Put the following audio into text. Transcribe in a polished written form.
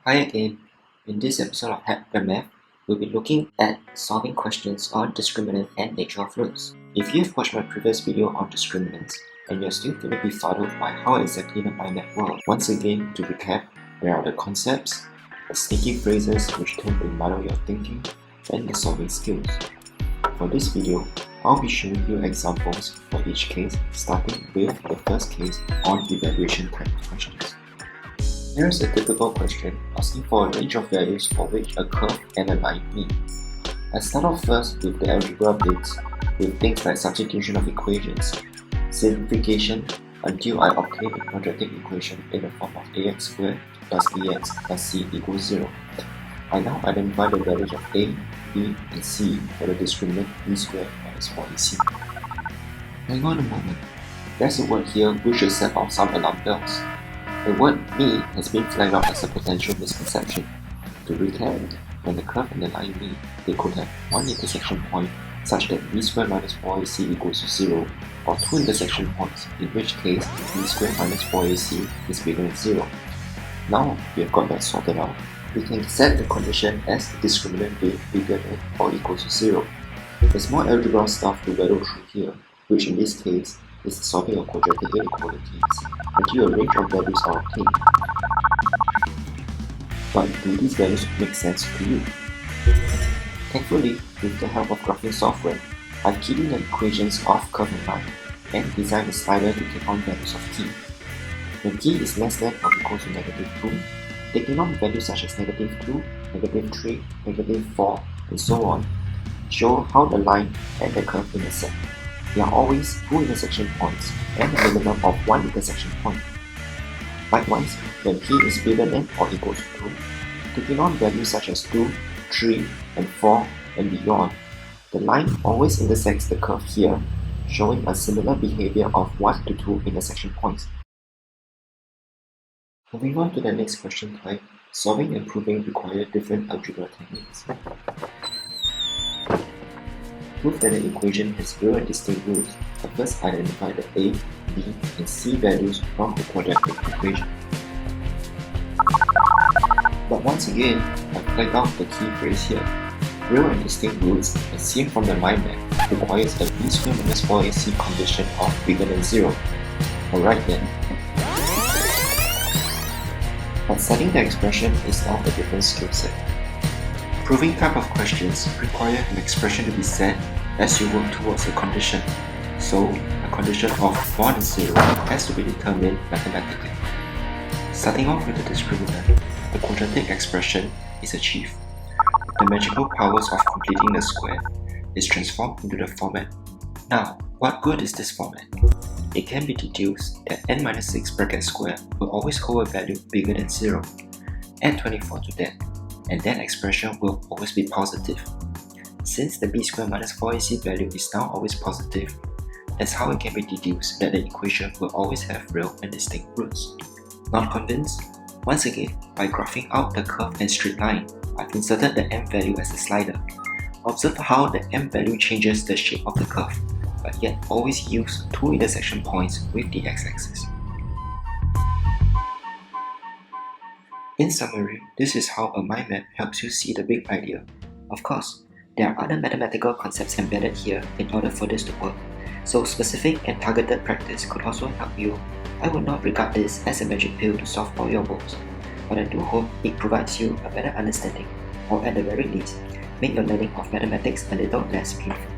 Hi again. In this episode of mindmap, we'll be looking at solving questions on discriminant and nature of roots. If you've watched my previous video on discriminants and you're still feeling befuddled by how exactly the mindmap works, once again to recap, there are the concepts, the sneaky phrases which tend to muddle your thinking, and the solving skills. For this video, I'll be showing you examples for each case, starting with the first case on evaluation type questions. Here's a typical question asking for a range of values for which a curve and a line meet. Let's start off first with the algebra bits, with things like substitution of equations, simplification until I obtain a quadratic equation in the form of ax squared plus bx plus c equals 0. I now identify the values of a, b, and c for the discriminant b squared minus 4ac. Hang on a moment, there's a word here which should set off some alarm bells. The word "me" has been flagged up as a potential misconception. To recap, when the curve and the line meet, they could have one intersection point such that b squared minus 4ac equals to 0, or two intersection points, in which case b squared minus 4ac is bigger than 0. Now we have got that sorted out, we can set the condition as the discriminant being bigger than or equal to 0. There's more algebra stuff to battle through here, which in this case is the solving of quadratic inequalities until a range of values are obtained. But do these values make sense to you? Thankfully, with the help of graphing software, I've keyed in the equations of curve and line and designed a slider to take on values of t. When t is less than or equal to -2, taking on values such as -2, -3, -4, and so on, show how the line and the curve intersect. There are always two intersection points and a minimum of one intersection point. Likewise, when p is bigger than or equal to 2, taking on values such as 2, 3, and 4, and beyond, the line always intersects the curve here, showing a similar behavior of 1 to 2 intersection points. Moving on to the next question type, solving and proving require different algebra techniques. Prove that the equation has real and distinct roots, but first identify the a, b, and c values from the quadratic equation. But once again, I've flagged out the key phrase here. Real and distinct roots, as seen from the mindmap, requires a b squared minus 4ac condition of bigger than 0. Alright then. But setting the expression is now a different skill set. Proving type of questions require an expression to be set as you work towards a condition. So, a condition of more than 0 has to be determined mathematically. Starting off with the discriminant, the quadratic expression is achieved. The magical powers of completing the square is transformed into the format. Now, what good is this format? It can be deduced that n-6 bracket square will always hold a value bigger than 0. Add 24 to that, and that expression will always be positive. Since the b squared minus 4ac value is now always positive, that's how it can be deduced that the equation will always have real and distinct roots. Not convinced? Once again, by graphing out the curve and straight line, I've inserted the m value as a slider. Observe how the m value changes the shape of the curve, but yet always use two intersection points with the x-axis. In summary, this is how a mind map helps you see the big idea. Of course, there are other mathematical concepts embedded here in order for this to work, so specific and targeted practice could also help you. I would not regard this as a magic pill to solve all your woes, but I do hope it provides you a better understanding, or at the very least, make your learning of mathematics a little less painful.